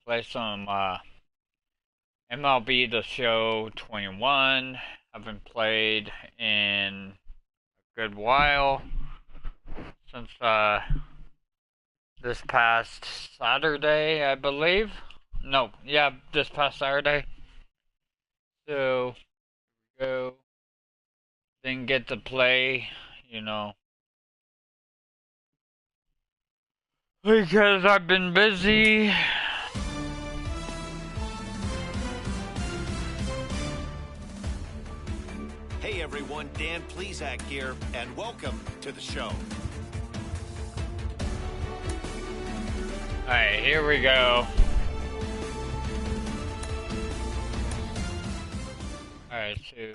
play some MLB The Show 21. Haven't played in a good while since this past Saturday, I believe. No, yeah, this past Saturday. So go didn't get to play, you know, because I've been busy. Hey everyone, Dan Plesac here, and welcome to the show. Alright, here we go. Alright, so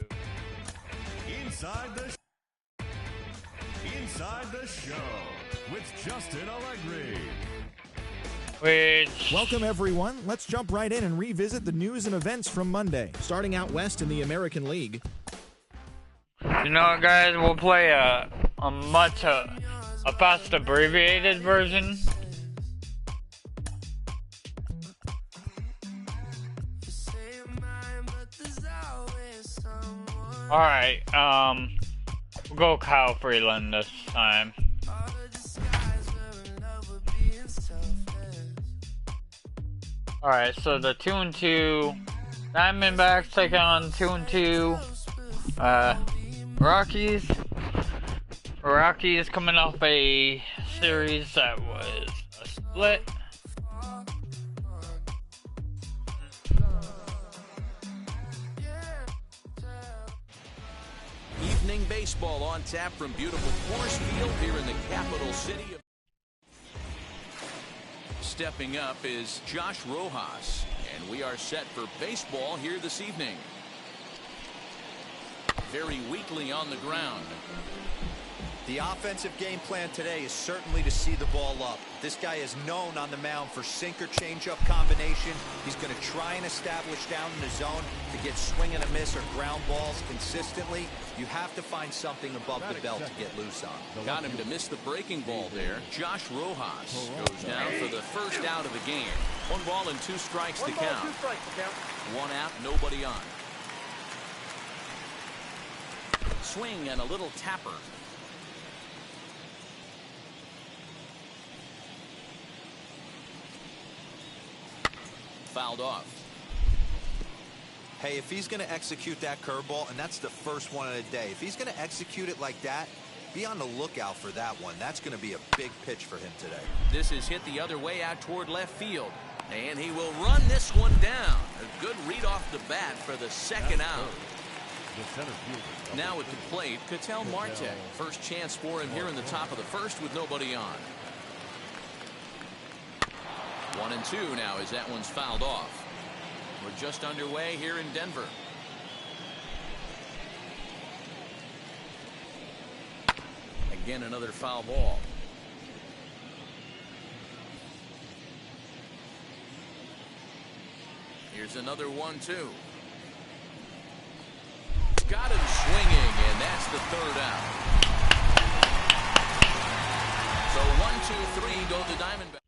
Inside the Show with Justin Allegri. Welcome, everyone. Let's jump right in and revisit the news and events from Monday. Starting out west in the American League. you know what, guys, we'll play a fast abbreviated version. Alright, we'll go Kyle Freeland this time. Alright, so the 2-2 Diamondbacks take on 2-2 Rockies. Rockies coming off a series that was a split. Evening baseball on tap from beautiful Coors Field here in the capital city of... Stepping up is Josh Rojas, and we are set for baseball here this evening. Very weakly on the ground. The offensive game plan today is certainly to see the ball up. This guy is known on the mound for sinker changeup combination. He's going to try and establish down in the zone to get swing and a miss or ground balls consistently. You have to find something above the belt to get loose on. Got him to miss the breaking ball there. Josh Rojas goes down for the first out of the game. 1 ball and 2 strikes to count. 1 out, nobody on. Swing and a little tapper. Fouled off. Hey, if he's going to execute that curveball, and that's the first one of the day, if he's going to execute it like that, be on the lookout for that one. That's going to be a big pitch for him today. This is hit the other way out toward left field. And he will run this one down. A good read off the bat for the second out. Now at the plate, Ketel Marte. First chance for him here in the top of the first with nobody on. 1-2 now as that one's fouled off. We're just underway here in Denver. Again, another foul ball. Here's another 1-2. Got him swinging, and that's the third out. So 1-2-3 go the Diamondbacks.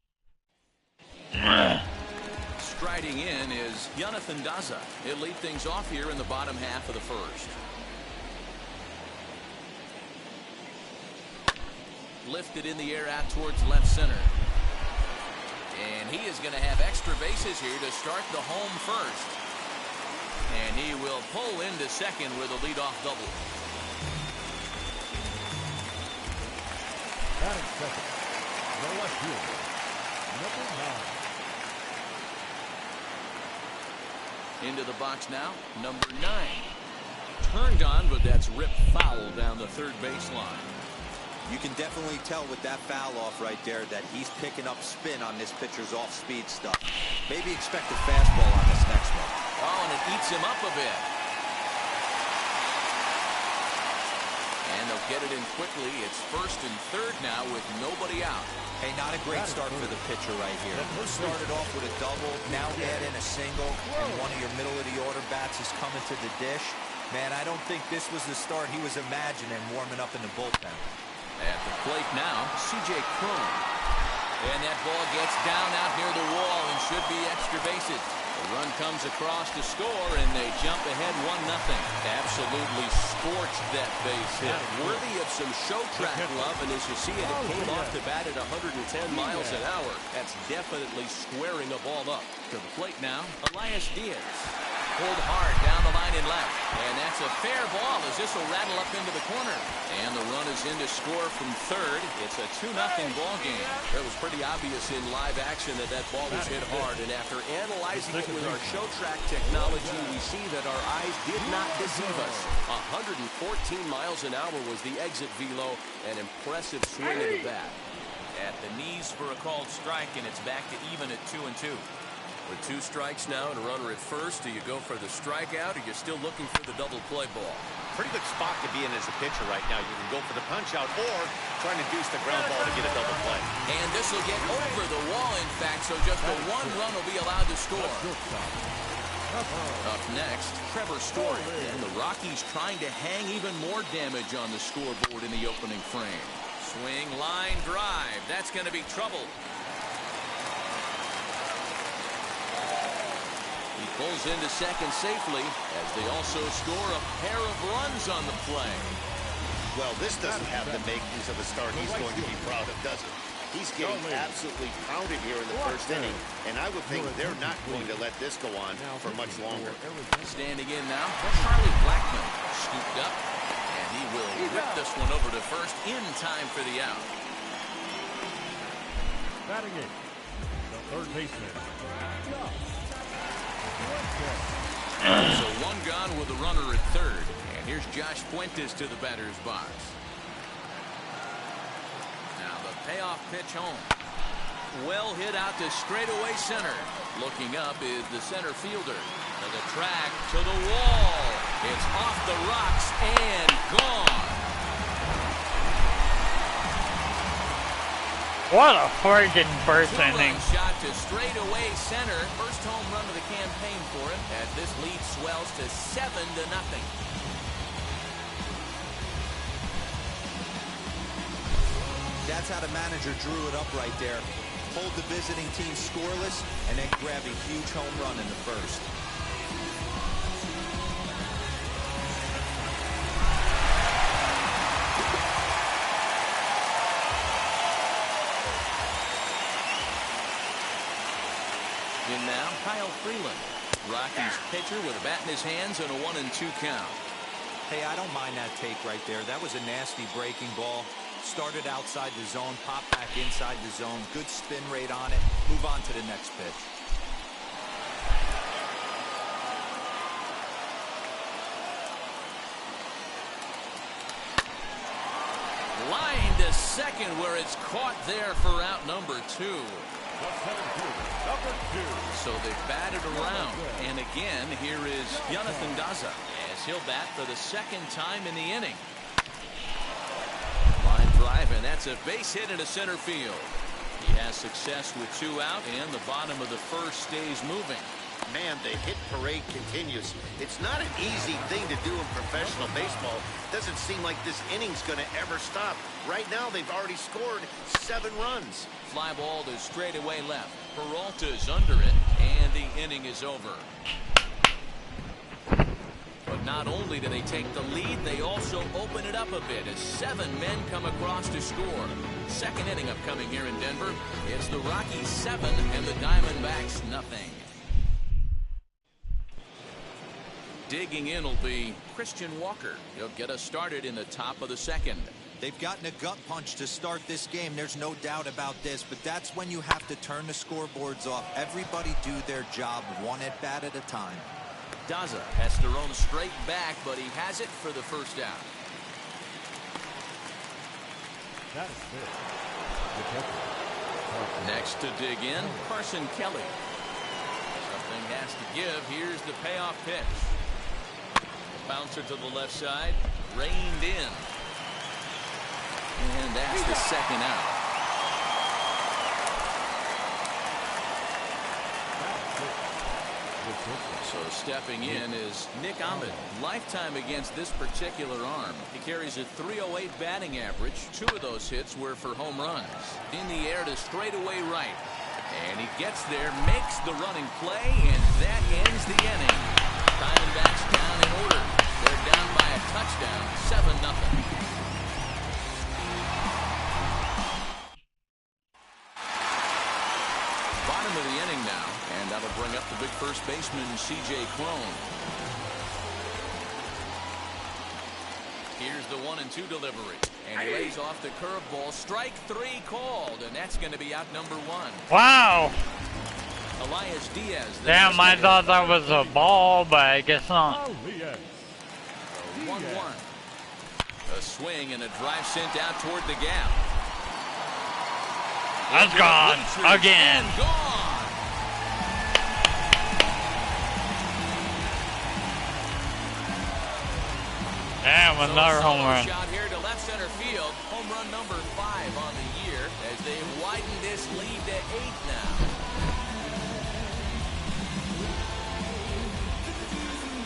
Striding in is Jonathan Daza. He'll lead things off here in the bottom half of the first. Lifted in the air out towards left center. And he is going to have extra bases here to start the home first. And he will pull into second with a leadoff double. Batting second, the left fielder, number 9. Into the box now, number 9. Turned on, but that's ripped foul down the third baseline. You can definitely tell with that foul off right there that he's picking up spin on this pitcher's off-speed stuff. Maybe expect a fastball on this next one. Oh, and it eats him up a bit. And they'll get it in quickly. It's first and third now with nobody out. Hey, not a great start for the pitcher right here. Started off with a double, now add in a single, and one of your middle-of-the-order bats is coming to the dish. Man, I don't think this was the start he was imagining warming up in the bullpen. At the plate now, C.J. Cron. And that ball gets down out near the wall and should be extra bases. The run comes across to score, and they jump ahead 1-0. Absolutely scorched that base hit. Worthy of some show track love, and as you see it, it came off the bat at 110 miles an hour. That's definitely squaring a ball up. To the plate now, Elias Diaz. Pulled hard down the line in left. And that's a fair ball as this will rattle up into the corner. And the run is in to score from third. It's a 2-0 ball game. It was pretty obvious in live action that that ball was hit hard. And after analyzing it with our show track technology, we see that our eyes did not deceive us. 114 miles an hour was the exit velo. An impressive swing of the bat. At the knees for a called strike, and it's back to even at 2-2. With 2 strikes now and a runner at first, do you go for the strikeout, or you're still looking for the double play ball? Pretty good spot to be in as a pitcher right now. You can go for the punch out or trying to deuce the ground ball to get a double play. And this will get over the wall, in fact, so just the 1 run will be allowed to score. Up next, Trevor Story. And the Rockies trying to hang even more damage on the scoreboard in the opening frame. Swing, line, drive. That's going to be trouble. He pulls into second safely as they also score a pair of runs on the play. Well, this doesn't have the makings of a start he's going to be proud of, does it? He's getting absolutely pounded here in the first inning, and I would think they're not going to let this go on for much longer. Standing in now, Charlie Blackmon scooped up, and he will whip this one over to first in time for the out. Batting it, the third baseman. So 1 gone with a runner at third. And here's Josh Fuentes to the batter's box. Now the payoff pitch home. Well hit out to straightaway center. Looking up is the center fielder. To the track, to the wall. It's off the rocks and gone. What a friggin' first inning. Shot to straightaway center. First home run of the campaign for him as this lead swells to 7-0. That's how the manager drew it up right there. Hold the visiting team scoreless and then grab a huge home run in the first. In now, Kyle Freeland. Rockies pitcher with a bat in his hands and a 1-2 count. Hey, I don't mind that take right there. That was a nasty breaking ball. Started outside the zone, popped back inside the zone. Good spin rate on it. Move on to the next pitch. Line to second where it's caught there for out number 2. So they batted around. And again, here is Jonathan Daza as he'll bat for the 2nd time in the inning. Line drive, and that's a base hit into center field. He has success with 2 out, and the bottom of the first stays moving. Man, the hit parade continues. It's not an easy thing to do in professional baseball. Doesn't seem like this inning's going to ever stop. Right now, they've already scored 7 runs. Fly ball to straightaway left. Peralta's under it, and the inning is over. But not only do they take the lead, they also open it up a bit as 7 men come across to score. 2nd inning upcoming here in Denver. It's the Rockies 7 and the Diamondbacks nothing. Digging in will be Christian Walker. He'll get us started in the top of the 2nd. They've gotten a gut punch to start this game. There's no doubt about this, but that's when you have to turn the scoreboards off. Everybody do their job 1 at bat at a time. Daza has to roam straight back, but he has it for the first out. That is it. Next to dig in, Carson Kelly. Something has to give. Here's the payoff pitch. Bouncer to the left side, reined in. And that's the 2nd out. So stepping in is Nick Ahmed. Lifetime against this particular arm. He carries a .308 batting average. 2 of those hits were for home runs. In the air to straightaway right. And he gets there, makes the running play, and that ends the inning. Diamondbacks down in order. They're down by a touchdown, 7-0. Bottom of the inning now, and that'll bring up the big first baseman, C.J. Cron. Here's the 1-2 delivery, and he lays off the curveball. Strike 3 called, and that's going to be out number 1. Wow. Elias Diaz. Damn, I thought that was a ball, but I guess not. 1-1. A swing and a drive sent out toward the gap. That's gone again. And gone. Damn, another home run. Shot here to left center field. Home run number 5 on the year as they widen this lead to 8 now.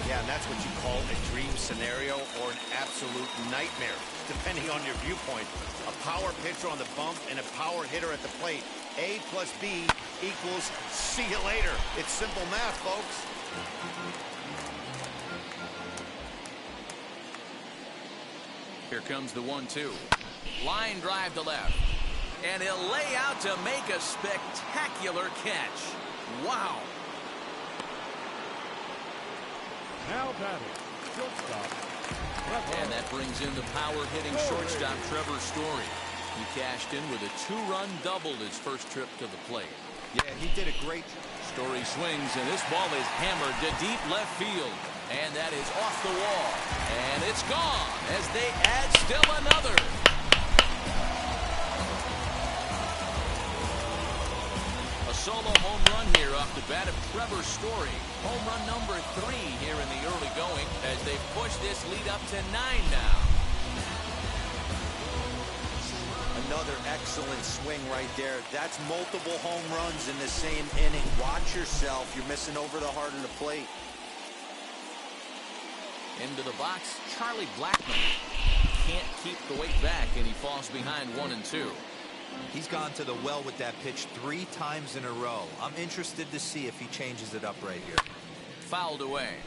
Yeah, and that's what you call a dream scenario or an absolute nightmare, depending on your viewpoint. A power pitcher on the bump and a power hitter at the plate. A plus B equals see you later. It's simple math, folks. Here comes the 1-2. Line drive to left. And he'll lay out to make a spectacular catch. Wow. Now batting, shortstop. And that brings in the power-hitting shortstop Trevor Story. He cashed in with a 2-run double his first trip to the plate. Yeah, he did a great. Story swings, and this ball is hammered to deep left field. And that is off the wall. And it's gone as they add still another. A solo home run here off the bat of Trevor Story. Home run number 3 here in the early going as they push this lead up to 9 now. Another excellent swing right there. That's multiple home runs in the same inning. Watch yourself. You're missing over the heart of the plate. Into the box, Charlie Blackmon can't keep the weight back, and he falls behind 1-2. He's gone to the well with that pitch 3 times in a row. I'm interested to see if he changes it up right here. Fouled away.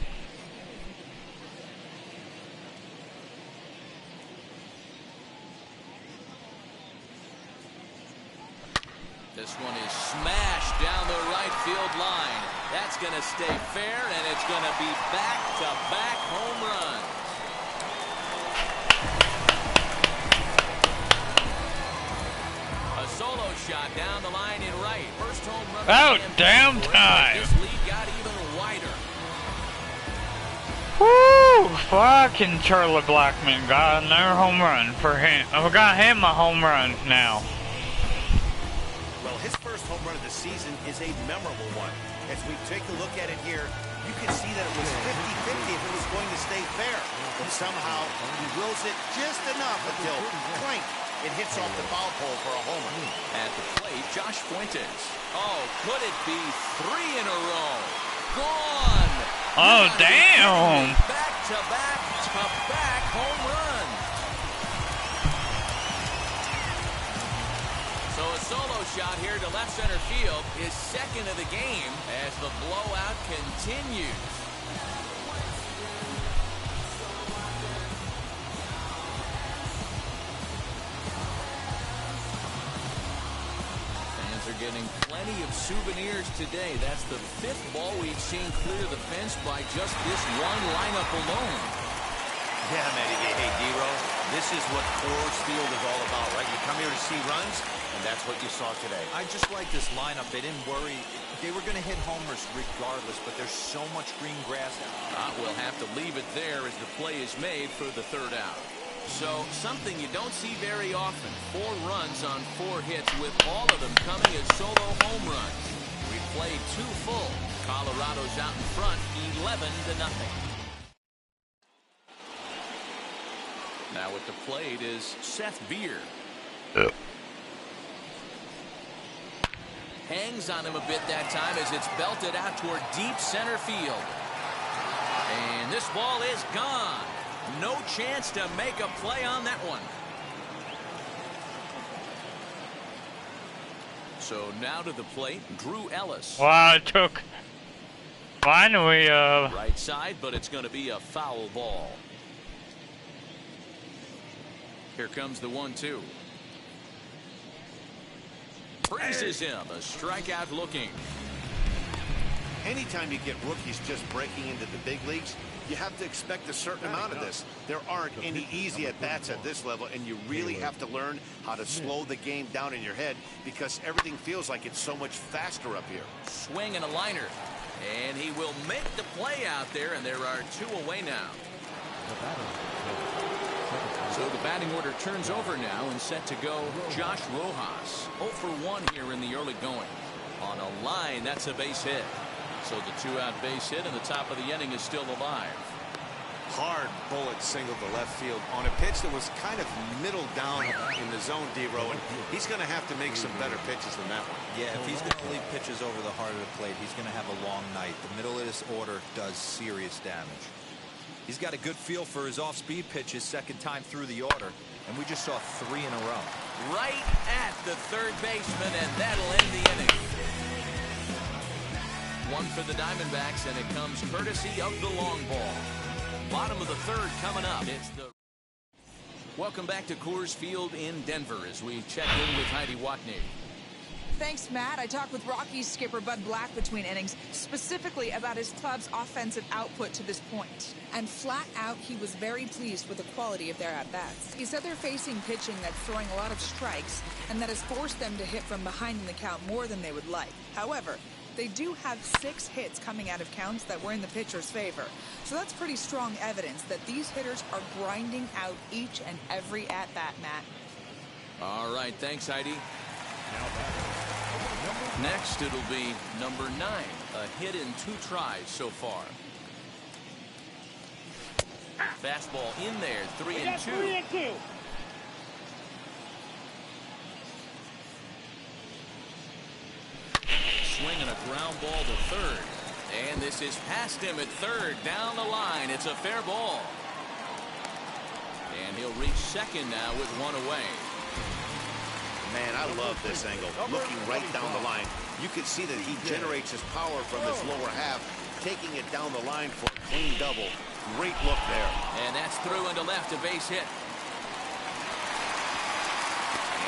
This one is smashed down the right field line. That's going to stay fair, and it's going to be back-to-back home runs. A solo shot down the line in right. First home run. About damn time. This lead got even wider. Woo! Fucking Charlie Blackmon got another home run for him. I got him a home run now. Well, his first home run of the season is a memorable one. As we take a look at it here, you can see that it was 50-50 if it was going to stay fair. But somehow, he wills it just enough until clank, it hits off the foul pole for a homer. At the plate, Josh Fuentes. Oh, could it be 3 in a row? Gone! Oh, damn! Back-to-back home runs. So a solo shot here to left center field is second of the game as the blowout continues. Fans are getting plenty of souvenirs today. That's the 5th ball we've seen clear the fence by just this one lineup alone. Yeah, Matty. Hey, D-Row, this is what Coors Field is all about, right? You come here to see runs, and that's what you saw today. I just like this lineup. They didn't worry. They were going to hit homers regardless, but there's so much green grass out. We'll have to leave it there as the play is made for the 3rd out. So, something you don't see very often. 4 runs on 4 hits, with all of them coming as solo home runs. We played 2 full. Colorado's out in front, 11-0. Now at the plate is Seth Beer. Hangs on him a bit that time as it's belted out toward deep center field. And this ball is gone. No chance to make a play on that one. So now to the plate, Drew Ellis. Wow, it took. Finally, Right side, but it's going to be a foul ball. Here comes the 1-2. Freezes him. A strikeout looking. Anytime you get rookies just breaking into the big leagues, you have to expect a certain amount of this. There aren't any easy at-bats at this level, and you really have to learn how to slow the game down in your head because everything feels like it's so much faster up here. Swing and a liner. And he will make the play out there, and there are 2 away now. So the batting order turns over now and set to go Josh Rojas. 0 for 1 here in the early going. On a line, that's a base hit. So the 2-out base hit in the top of the inning is still alive. Hard bullet single to left field on a pitch that was kind of middle down in the zone, D-Row, and he's going to have to make some better pitches than that one. Yeah, if he's going to leave pitches over the heart of the plate, he's going to have a long night. The middle of this order does serious damage. He's got a good feel for his off-speed pitches second time through the order, and we just saw 3 in a row. Right at the third baseman, and that'll end the inning. 1 for the Diamondbacks, and it comes courtesy of the long ball. Bottom of the third coming up. It's the Welcome back to Coors Field in Denver as we check in with Heidi Watney. Thanks, Matt. I talked with Rockies skipper Bud Black between innings, specifically about his club's offensive output to this point. And flat out, he was very pleased with the quality of their at-bats. He said they're facing pitching that's throwing a lot of strikes, and that has forced them to hit from behind in the count more than they would like. However, they do have 6 hits coming out of counts that were in the pitcher's favor. So that's pretty strong evidence that these hitters are grinding out each and every at-bat, Matt. All right, thanks, Heidi. Next, it'll be number 9. A hit in 2 tries so far. Fastball in there, 3-2. Swing and a ground ball to third. And this is past him at third. Down the line. It's a fair ball. And he'll reach second now with 1 away. Man, I love this angle. Looking right down the line. You can see that he generates his power from his lower half, taking it down the line for a clean double. Great look there. And that's through into left, a base hit.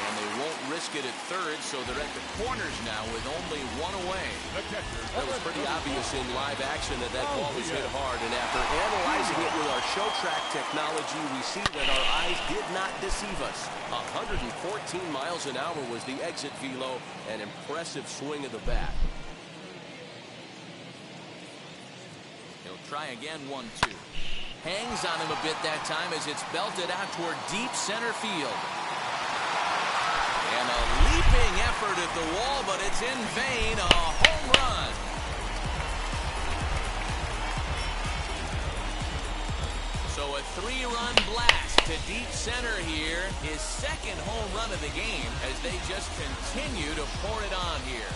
And they won't risk it at third, so they're at the corners now with only 1 away. That was pretty obvious in live action that ball was hit hard, and after analyzing it with our show track technology, we see that our eyes did not deceive us. 114 miles an hour was the exit velo, an impressive swing of the bat. He'll try again, 1-2. Hangs on him a bit that time as it's belted out toward deep center field. And a leaping effort at the wall, but it's in vain. A home run. So a 3-run blast to deep center here. His second home run of the game as they just continue to pour it on here.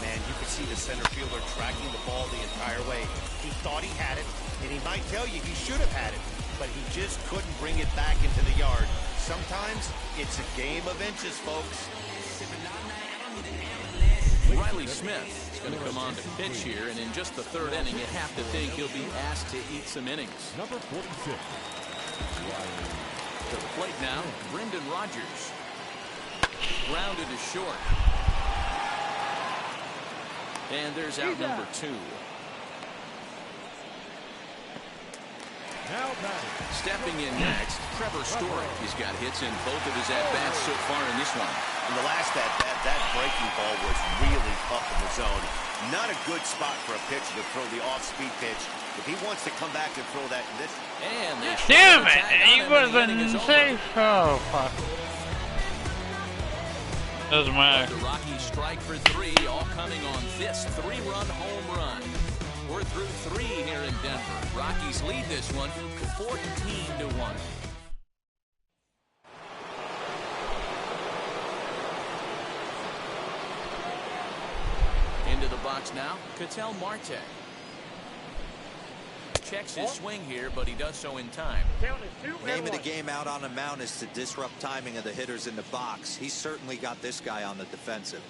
Man, you can see the center fielder tracking the ball the entire way. He thought he had it, and he might tell you he should have had it, but he just couldn't bring it back into the yard. Sometimes it's a game of inches, folks. Riley Smith is going to come on to pitch here, and in just the third inning, you have to think he'll be asked to eat some innings. Number 46. To the plate now, Brendan Rodgers. Grounded to short. And there's out number 2. Now batting. Stepping in next, Trevor Story. He's got hits in both of his at-bats so far in this one. In the last at-bat, that breaking ball was really up in the zone. Not a good spot for a pitcher to throw the off-speed pitch. If he wants to come back and throw that in this... And damn it! He wasn't safe. Oh, fuck. Doesn't matter. The Rockies strike for 3, all coming on this 3-run home run. We're through 3 here in Denver. Rockies lead this one 14-1. Into the box now, Ketel Marte. Checks his swing here, but he does so in time. Name of the game out on the mound is to disrupt timing of the hitters in the box. He's certainly got this guy on the defensive.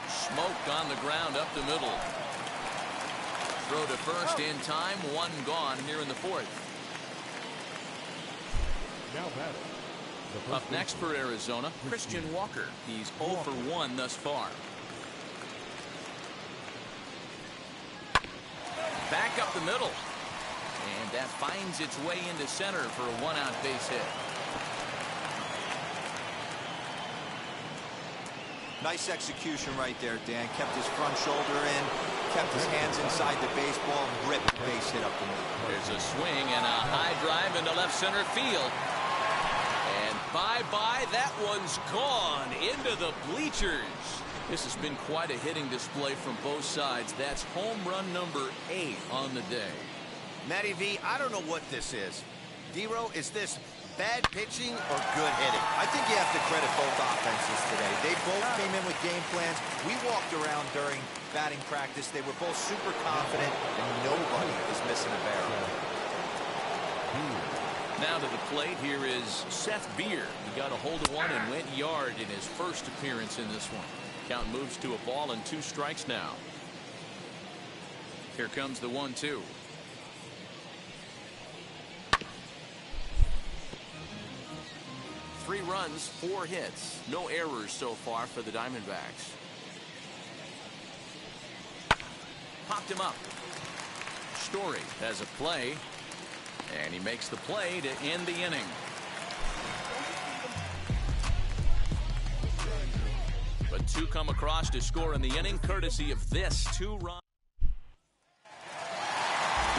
Smoked on the ground up the middle. Throw to first in time. One gone here in the fourth. Now batting. Up next for Arizona, Christian Walker. He's 0 for 1 thus far. Back up the middle. And that finds its way into center for a 1-out base hit. Nice execution right there, Dan. Kept his front shoulder in, kept his hands inside the baseball, and ripped the base hit up the middle. There's a swing and a high drive into left center field. And bye-bye, that one's gone into the bleachers. This has been quite a hitting display from both sides. That's home run number 8 on the day. Matty V, I don't know what this is. D-Row, is this bad pitching or good hitting? I think you have to credit both offenses today. They both came in with game plans. We walked around during batting practice. They were both super confident, and nobody is missing a barrel. Now to the plate, here is Seth Beer. He got a hold of one and went yard in his first appearance in this one. Count moves to a ball and 2 strikes now. Here comes the 1-2. Three runs, 4 hits. No errors so far for the Diamondbacks. Popped him up. Story has a play. And he makes the play to end the inning. But 2 come across to score in the inning, courtesy of this 2-run.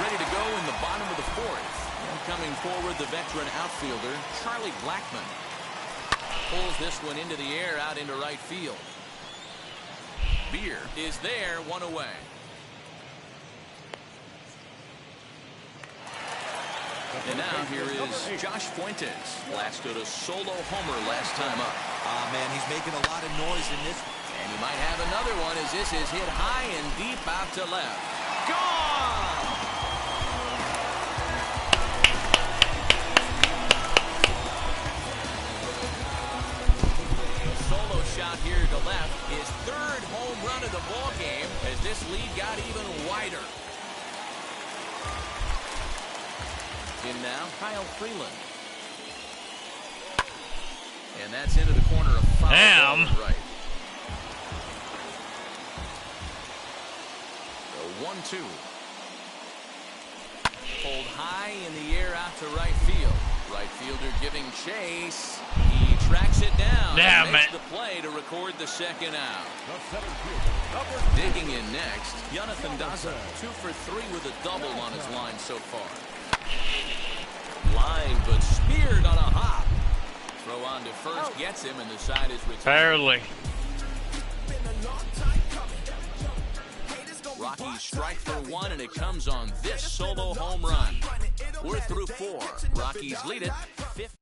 Ready to go in the bottom of the 4th. And coming forward, the veteran outfielder, Charlie Blackmon. Pulls this one into the air out into right field. Beer is there, 1 away. And now here is Josh Fuentes. Blasted a solo homer last time up. Man, he's making a lot of noise in this. And he might have another one as this is hit high and deep out to left. Gone! A solo shot here to left. His 3rd home run of the ball game as this lead got even wider. In now, Kyle Freeland. And that's into the corner of foul. Damn. Right. The 1-2. Pulled high in the air out to right field. Right fielder giving chase. He tracks it down. Damn and makes it. the play to record the 2nd out. The center fielder. Digging in next, Jonathan Daza. 2 for 3 with a double on his line so far. Line, but speared on a hop. Throw on to first, gets him, and the side is returned. Barely. Rockies strike for 1, and it comes on this solo home run. We're through 4. Rockies lead it 5.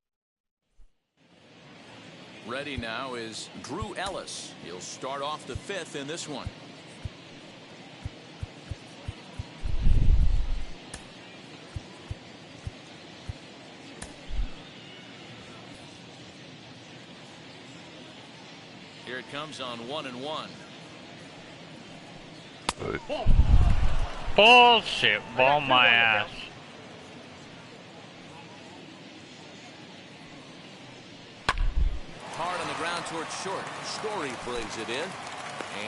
Ready now is Drew Ellis. He'll start off the 5th in this one. Here it comes on 1-1. Bullshit. Ball my ass. Hard on the ground towards short. Story brings it in.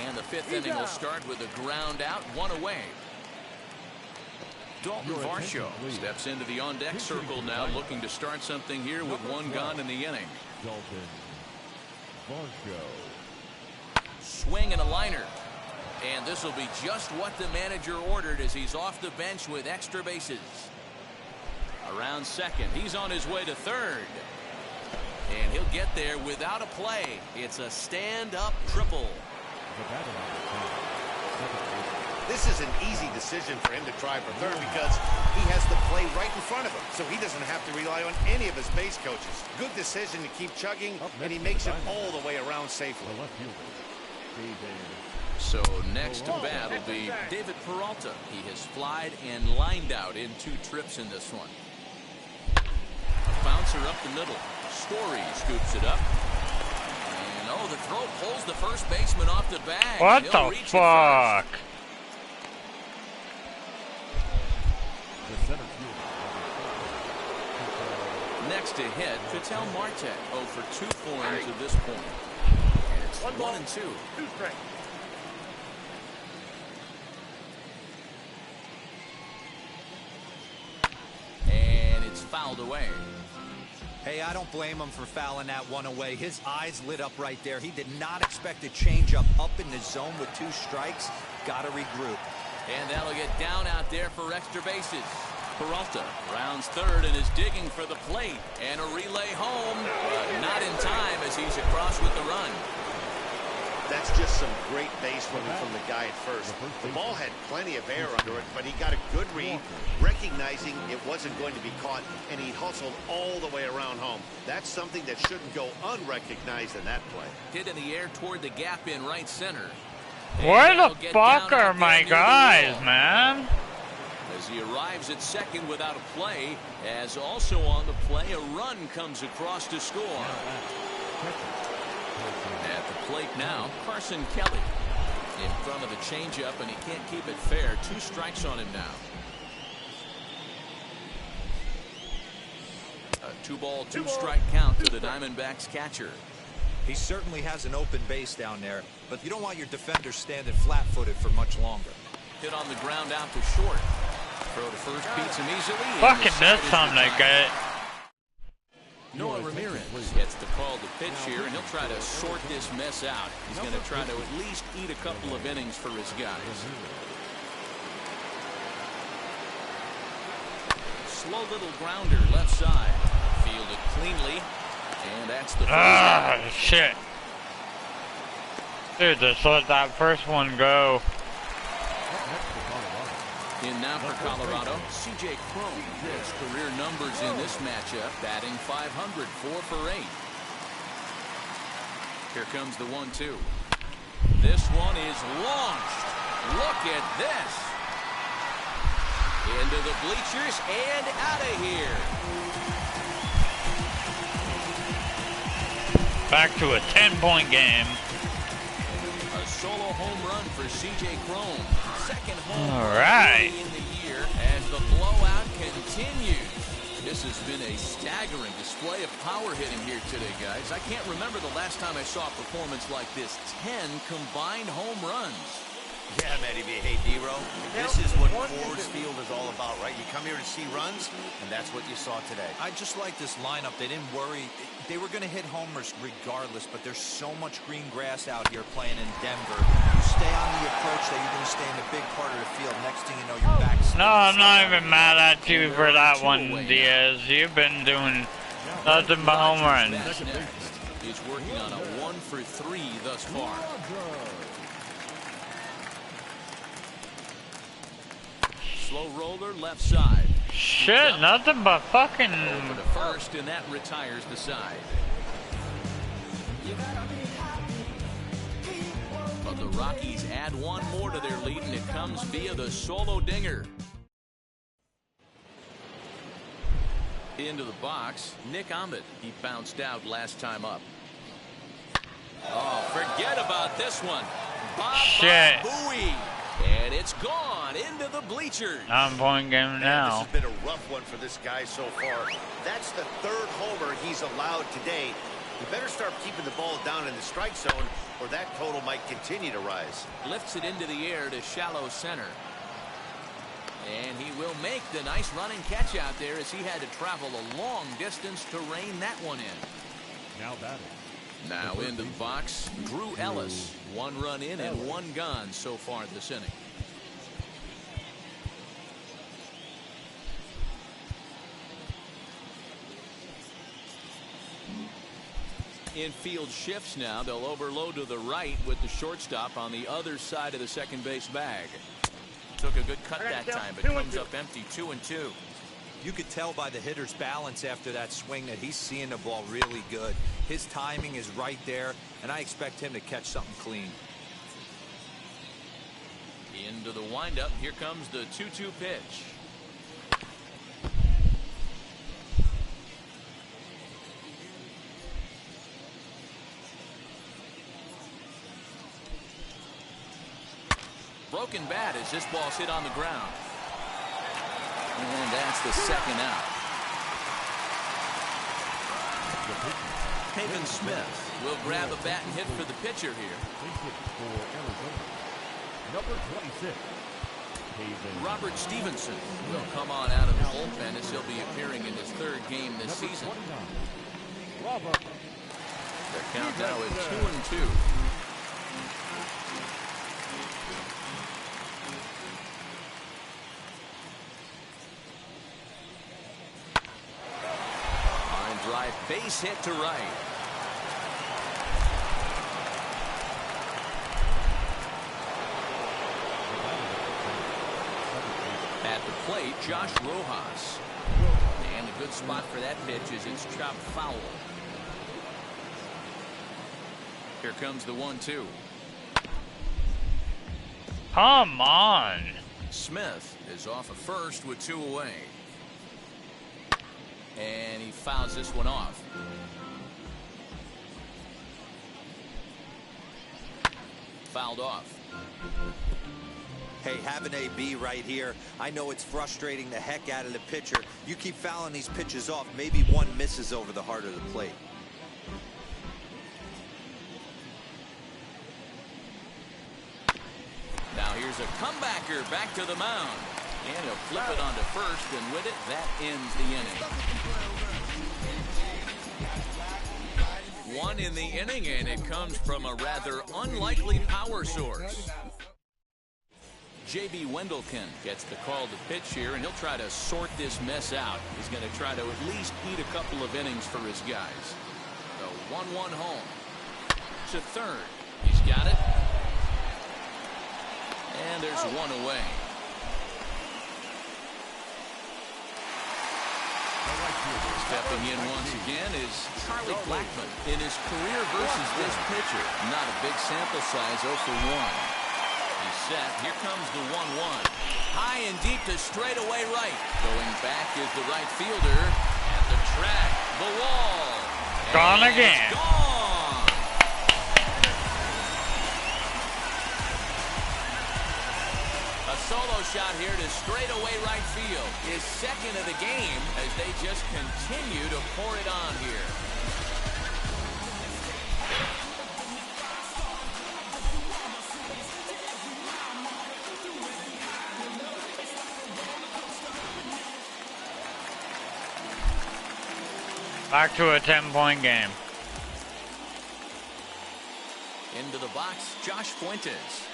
And the 5th inning will start with a ground out, 1 away. Dalton Varsho steps into the on-deck circle now, looking to start something here with 1 gone in the inning. Dalton Varsho. Swing and a liner. And this will be just what the manager ordered as he's off the bench with extra bases. Around 2nd. He's on his way to 3rd. And he'll get there without a play. It's a stand-up triple. This is an easy decision for him to try for 3rd because he has the play right in front of him, so he doesn't have to rely on any of his base coaches. Good decision to keep chugging, and he makes it all the way around safely. So next to bat will be David Peralta. He has flied and lined out in 2 trips in this one. A bouncer up the middle. Story scoops it up. And oh, the throw pulls the first baseman off the bag. What the fuck? Next to hit, Ketel Marte. 0 for 2 for him to this point. And it's 1 and 2. And it's fouled away. Hey, I don't blame him for fouling that one away. His eyes lit up right there. He did not expect a changeup up in the zone with 2 strikes. Got to regroup. And that'll get down out there for extra bases. Peralta rounds third and is digging for the plate. And a relay home, but not in time as he's across with the run. That's just some great base running from the guy at first. The ball had plenty of air under it, but he got a good read, recognizing it wasn't going to be caught, and he hustled all the way around home. That's something that shouldn't go unrecognized in that play. Hit in the air toward the gap in right center. Where the fuck are my guys, man? As he arrives at second without a play, as also on the play, a run comes across to score. At the plate now, Carson Kelly in front of the changeup, and he can't keep it fair. 2 strikes on him now. A 2-ball, 2-strike count to the Diamondbacks catcher. He certainly has an open base down there, but you don't want your defenders standing flat-footed for much longer. Hit on the ground out to short. Throw to first beats him easily. Fucking that's something I get. Noah Ramirez gets the call to pitch here, and he'll try to sort this mess out. He's going to try to at least eat a couple of innings for his guys. Slow little grounder left side. Fielded cleanly, and that's the first out. Shit. Dude, just let that first one go. In now for Colorado, C.J. Cron has career numbers in this matchup, batting .500, 4 for 8. Here comes the 1-2. This one is launched. Look at this. Into the bleachers and out of here. Back to a 10-point game. A solo home run for C.J. Cron. Second home run in the year as the blowout continues. This has been a staggering display of power hitting here today, guys. I can't remember the last time I saw a performance like this. 10 combined home runs. Yeah, Matty B. Hey, D-Row, this is what Coors Field is all about, right? You come here to see runs, and that's what you saw today. I just like this lineup. They didn't worry. They were going to hit homers regardless, but there's so much green grass out here playing in Denver. You stay on the approach that you're going to stay in the big part of the field. Next thing you know, you're back. No, I'm not even mad at you for that one, Diaz. You've been doing nothing but home runs. He's working on a 1 for 3 thus far. Slow roller left side. Shit, nothing but fucking. Over to first, and that retires the side. But the Rockies add 1 more to their lead, and it comes via the solo dinger. Into the box, Nick Ahmed. He bounced out last time up. Oh, forget about this one. Shit. Booey. And it's gone into the bleachers. 9-point game now. This has been a rough one for this guy so far. That's the 3rd homer he's allowed today. You better start keeping the ball down in the strike zone, or that total might continue to rise. Lifts it into the air to shallow center. And he will make the nice running catch out there as he had to travel a long distance to rein that one in. Now batting. Now into the box, Drew Ellis. 1 run in and 1 gone so far this inning. Infield shifts now. They'll overload to the right with the shortstop on the other side of the second base bag. Took a good cut that time, but comes up empty. 2-2. You could tell by the hitter's balance after that swing that he's seeing the ball really good. His timing is right there, and I expect him to catch something clean. Into the windup. Here comes the 2-2 pitch. Broken bat as this ball's hit on the ground. And that's the second out. Haven Smith will grab a bat and hit for the pitcher here. Number 26. Robert Stevenson will come on out of the bullpen as he'll be appearing in his third game this season. Their count now at 2-2. Line drive, base hit to right. At the plate, Josh Rojas. And a good spot for that pitch is it's chopped foul. Here comes the 1-2. Come on. Smith is off of first with 2 away. And he fouls this one off. Fouled off. Hey, have an AB right here. I know it's frustrating the heck out of the pitcher. You keep fouling these pitches off, maybe one misses over the heart of the plate. Now here's a comebacker back to the mound. And he'll flip it onto first, and with it, that ends the inning. One in the inning, and it comes from a rather unlikely power source. J.B. Wendelken gets the call to pitch here, and he'll try to sort this mess out. He's going to try to at least eat a couple of innings for his guys. The 1-1 home. To third. He's got it. And there's one away. Stepping in once again is Charlie Blackmon in his career versus this pitcher. Not a big sample size, 0 for 1. He's set. Here comes the 1-1. High and deep to straightaway right. Going back is the right fielder. At the track, the wall. Gone again. Gone. A solo shot here to straightaway right field. His second of the game as they just continue to pour it on here. Back to a 10-point game. Into the box, Josh Fuentes.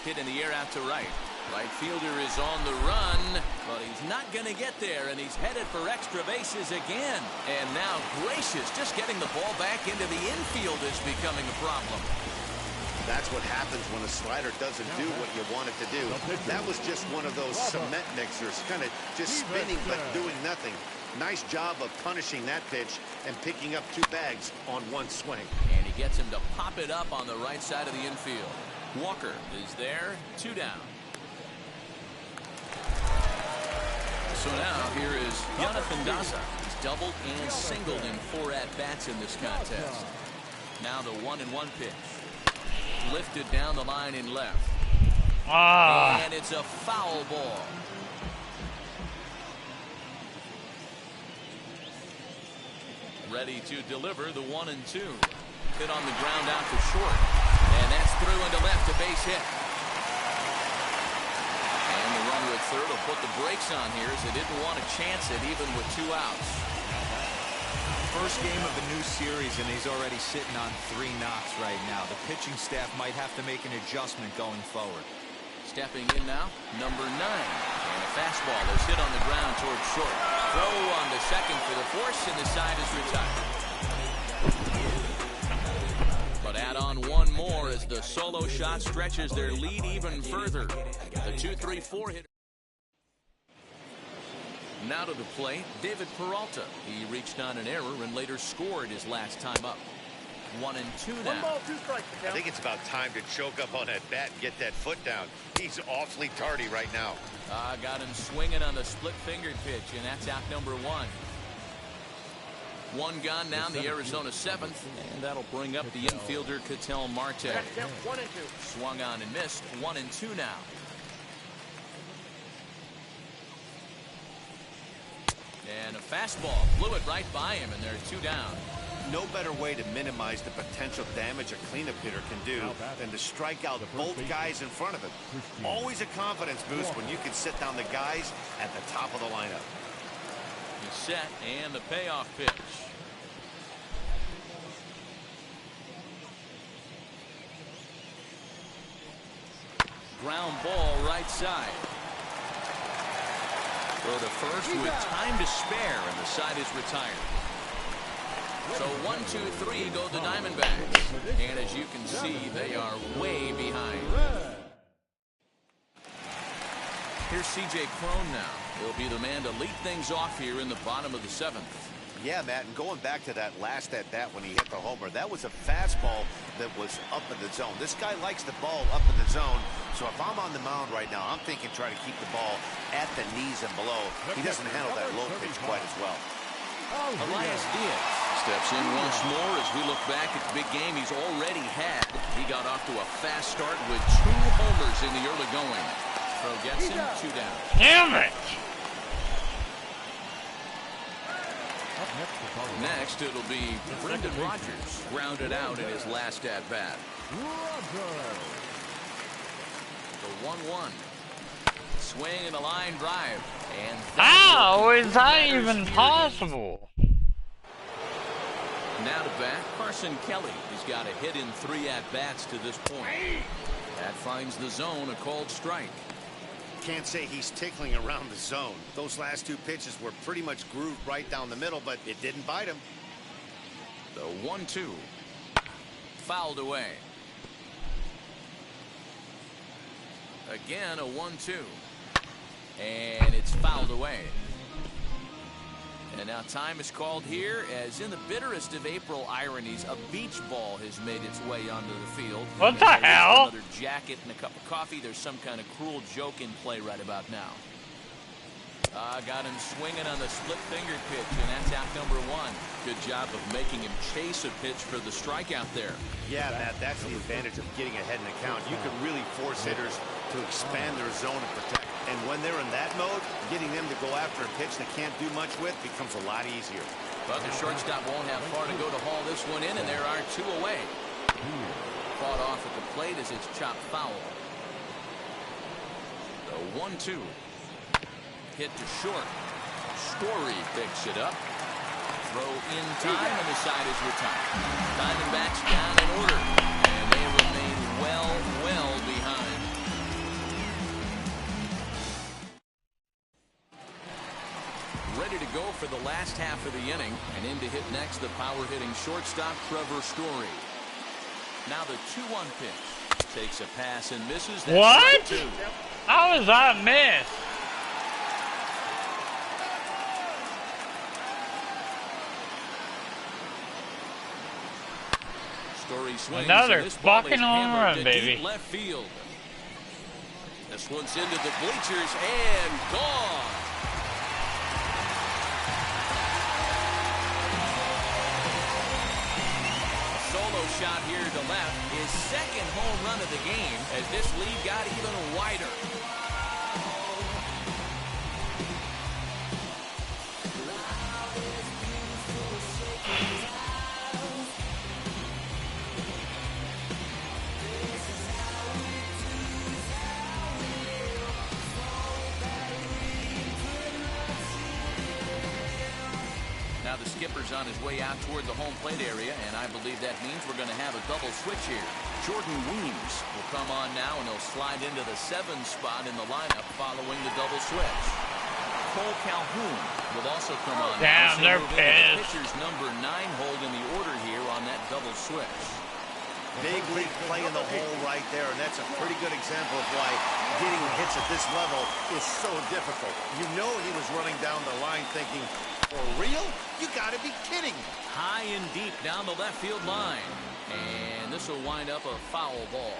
Hit in the air out to right. Right fielder is on the run, but he's not going to get there, and he's headed for extra bases again. And now Gracious just getting the ball back into the infield is becoming a problem. That's what happens when a slider doesn't do what you want it to do. That was just one of those cement mixers, kind of just spinning but doing nothing. Nice job of punishing that pitch and picking up 2 bags on 1 swing. And he gets him to pop it up on the right side of the infield. Walker is there, 2 down. So now here is Jonathan Daza. He's doubled and singled in 4 at-bats in this contest. Now the 1-1 pitch. Lifted down the line in left. And it's a foul ball. Ready to deliver the 1-2. Hit on the ground out to short. And that's through into left, a base hit. And the runner at third will put the brakes on here as they didn't want to chance it even with 2 outs. First game of the new series, and he's already sitting on 3 knocks right now. The pitching staff might have to make an adjustment going forward. Stepping in now, number 9. And a fastball is hit on the ground towards short. Throw on the second for the force, and the side is retired. But add on 1 more as the solo shot stretches their lead even further. The 2-3-4 hitter. Now to the plate, David Peralta. He reached on an error and later scored his last time up. 1-2 now. 1 ball, 2 strikes. I think it's about time to choke up on that bat and get that foot down. He's awfully tardy right now. Got him swinging on the split-fingered pitch, and that's out number 1. 1 gone now in the Arizona 7th, and that'll bring up the infielder Ketel Marte. 1 and 2. Swung on and missed. 1-2 now. And a fastball blew it right by him, and there are 2 down. No better way to minimize the potential damage a cleanup hitter can do than to strike out both guys in front of him. Always a confidence boost when you can sit down the guys at the top of the lineup. He's set, and the payoff pitch. Ground ball right side. Throw to first with time to spare, and the side is retired. So 1, 2, 3 go the Diamondbacks. And as you can see, they are way behind. Here's C.J. Cron now. He'll be the man to lead things off here in the bottom of the 7th. Yeah, Matt, and going back to that last at-bat when he hit the homer, that was a fastball that was up in the zone. This guy likes the ball up in the zone, so if I'm on the mound right now, I'm thinking try to keep the ball at the knees and below. He doesn't handle that low pitch quite as well. Elias Diaz steps in once more as we look back at the big game he's already had. He got off to a fast start with 2 homers in the early going. Throw gets him 2 down. Damn it! Next, it'll be Brendan Rodgers, grounded out in his last at-bat. The 1-1. Swing and a line drive. And how is that even possible? Now to bat, Carson Kelly. He's got a hit in 3 at-bats to this point. That finds the zone a called strike. Can't say he's tickling around the zone. Those last 2 pitches were pretty much grooved right down the middle, but it didn't bite him. The 1-2. Fouled away. Again, a 1-2. And it's fouled away. And now time is called here as in the bitterest of April ironies, a beach ball has made its way onto the field. What the hell? Another jacket and a cup of coffee. There's some kind of cruel joke in play right about now. Got him swinging on the split-fingered pitch, and that's out number 1. Good job of making him chase a pitch for the strikeout there. Yeah, Matt, that's the advantage of getting ahead in the count. You can really force hitters to expand their zone and protect. And when they're in that mode, getting them to go after a pitch they can't do much with becomes a lot easier. But the shortstop won't have far to go to haul this one in, and there are 2 away. Fought off at the plate as it's chopped foul. The 1-2. Hit to short. Story picks it up. Throw in time, and the side is retired. Diamondbacks down in order, and they remain well behind. Ready to go for the last half of the inning, and in to hit next the power-hitting shortstop Trevor Story. Now the 2-1 pitch. Takes a pass and misses. That's what? 2. How is that missed? Story swings. Another this ball fucking is home run, to baby. deep left field. This one's into the bleachers and gone. A solo shot here to left. His 2nd home run of the game as this lead got even wider. Now the skipper's on his way out toward the home plate area, and I believe that means we're going to have a double switch here. Jordan Weems will come on now, and he'll slide into the 7 spot in the lineup following the double switch. Cole Calhoun will also come on. Damn, they're pissed. Pitcher's number 9 hold in the order here on that double switch. Big league play in the hole right there, and that's a pretty good example of why getting hits at this level is so difficult. You know he was running down the line thinking, For real? You gotta be kidding me. High and deep down the left field line. And this will wind up a foul ball.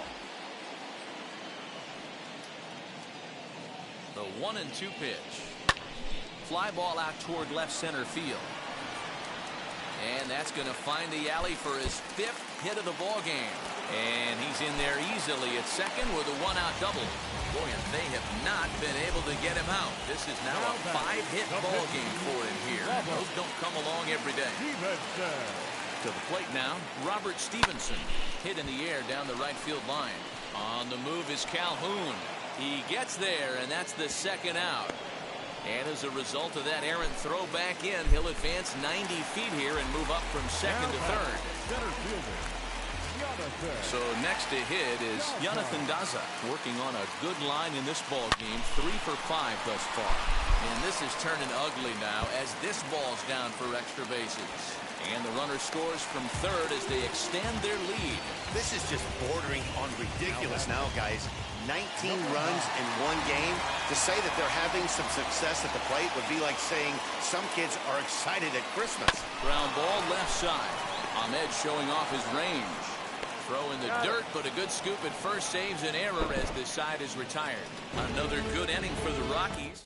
The 1-2 pitch. Fly ball out toward left center field. And that's going to find the alley for his 5th hit of the ball game. And he's in there easily at second with a 1-out double. Boy, and they have not been able to get him out. This is now a 5-hit ball game for him here. Those don't come along every day. To the plate now, Robert Stevenson. Hit in the air down the right field line. On the move is Calhoun. He gets there, and that's the 2nd out. And as a result of that errant throw back in, he'll advance 90 feet here and move up from 2nd to 3rd. So next to hit is Jonathan Daza, working on a good line in this ball game, 3 for 5 thus far. And this is turning ugly now as this ball's down for extra bases. And the runner scores from 3rd as they extend their lead. This is just bordering on ridiculous now, guys. 19 runs in one game. To say that they're having some success at the plate would be like saying some kids are excited at Christmas. Ground ball left side. Ahmed showing off his range. Throw in the dirt, but a good scoop at first saves an error as the side is retired. Another good inning for the Rockies.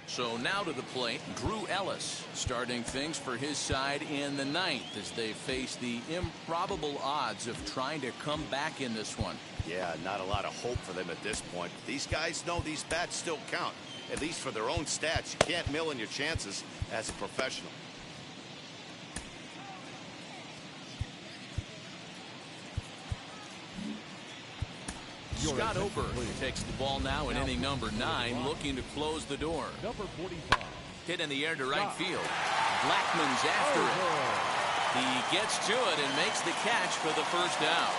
So now to the plate, Drew Ellis starting things for his side in the 9th as they face the improbable odds of trying to come back in this one. Yeah, not a lot of hope for them at this point. These guys know these bats still count, at least for their own stats. You can't mill in your chances as a professional. Scott Oberg takes the ball now in inning number 9, looking to close the door. Number 45. Hit in the air to right field. Blackman's after it. He gets to it and makes the catch for the 1st out.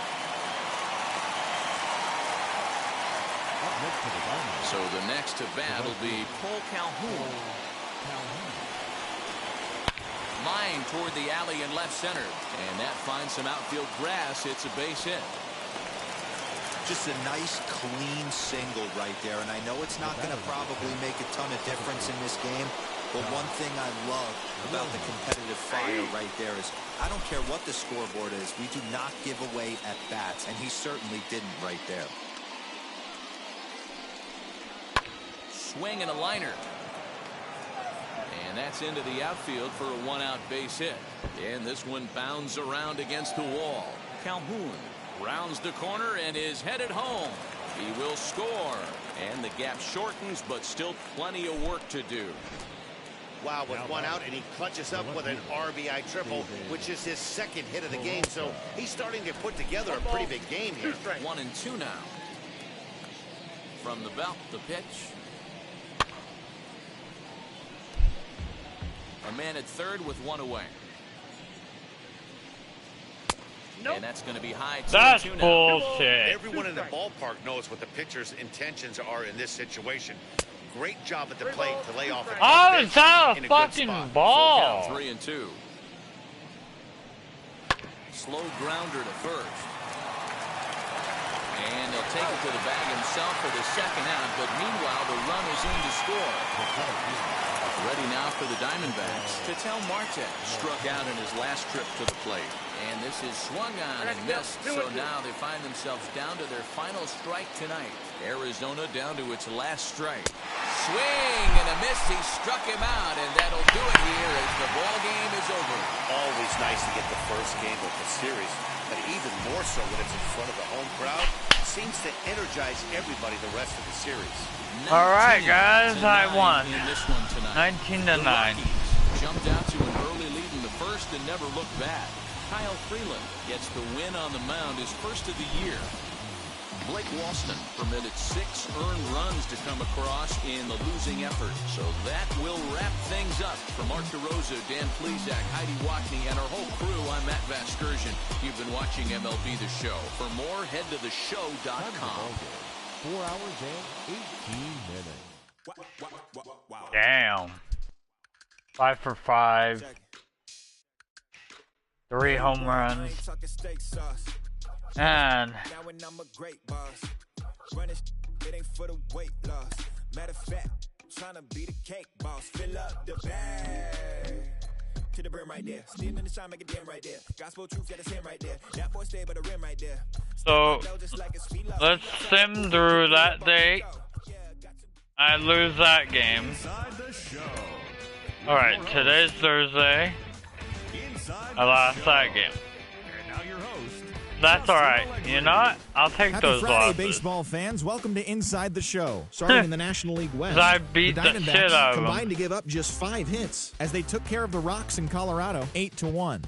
So the next to bat will be Paul Calhoun. Line toward the alley in left center. And that finds some outfield grass. It's a base hit. Just a nice, clean single right there. And I know it's not going to probably make a ton of difference in this game. But one thing I love about the competitive fire right there is I don't care what the scoreboard is. We do not give away at bats. And he certainly didn't right there. Swing and a liner. And that's into the outfield for a 1-out base hit. And this one bounds around against the wall. Calhoun rounds the corner and is headed home. He will score. And the gap shortens, but still plenty of work to do. Wow, with 1 out, and he clutches up with an RBI triple, which is his 2nd hit of the game. So he's starting to put together a pretty big game here. 1-2 now. From the belt, the pitch. A man at 3rd with 1 away. And that's going to be high. That's 2-2 now. bullshit. Everyone in the ballpark knows what the pitcher's intentions are in this situation. Great job at the plate to lay off. Oh, it's not a fucking ball. 3-2. Slow grounder to 1st. And he'll take it to the bag himself for the 2nd out. But meanwhile, the run is in to score. Ready now for the Diamondbacks. Ketel Marte struck out in his last trip to the plate. And this is swung on and missed. So now they find themselves down to their final strike tonight. Arizona down to its last strike. Swing and a miss. He struck him out, and that'll do it here as the ball game is over. Always nice to get the first game of the series, but even more so when it's in front of the home crowd. Seems to energize everybody the rest of the series. All right, guys, I won. In this one tonight. 19-9. Jumped out to an early lead in the 1st and never looked back. Kyle Freeland gets the win on the mound, his 1st of the year. Blake Walston permitted 6 earned runs to come across in the losing effort. So that will wrap things up. For Mark DeRosa, Dan Plesac, Heidi Watney, and our whole crew, I'm Matt Vasgersian. You've been watching MLB The Show. For more, head to theshow.com. 4 hours and 18 minutes. Damn. 5 for 5. 3 home runs. And Trying to be the cake boss, fill up the bag. To the brim right there. Steam in the shine, make it dim right there. Gospel truth, got a sin right there. That boy stay by the rim right there. So, let's sim through that day. I lose that game. Alright, today's Thursday. I lost that game. That's alright. You know what? I'll take Happy those Friday, losses. baseball fans. Welcome to Inside the Show. Starting in the National League West, I beat the Diamondbacks shit out of them. combined to give up just 5 hits as they took care of the Rocks in Colorado 8-1.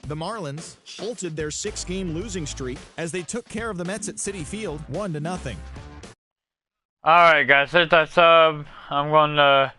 The Marlins halted their 6-game losing streak as they took care of the Mets at Citi Field 1-0. Alright guys, hit that sub. I'm going to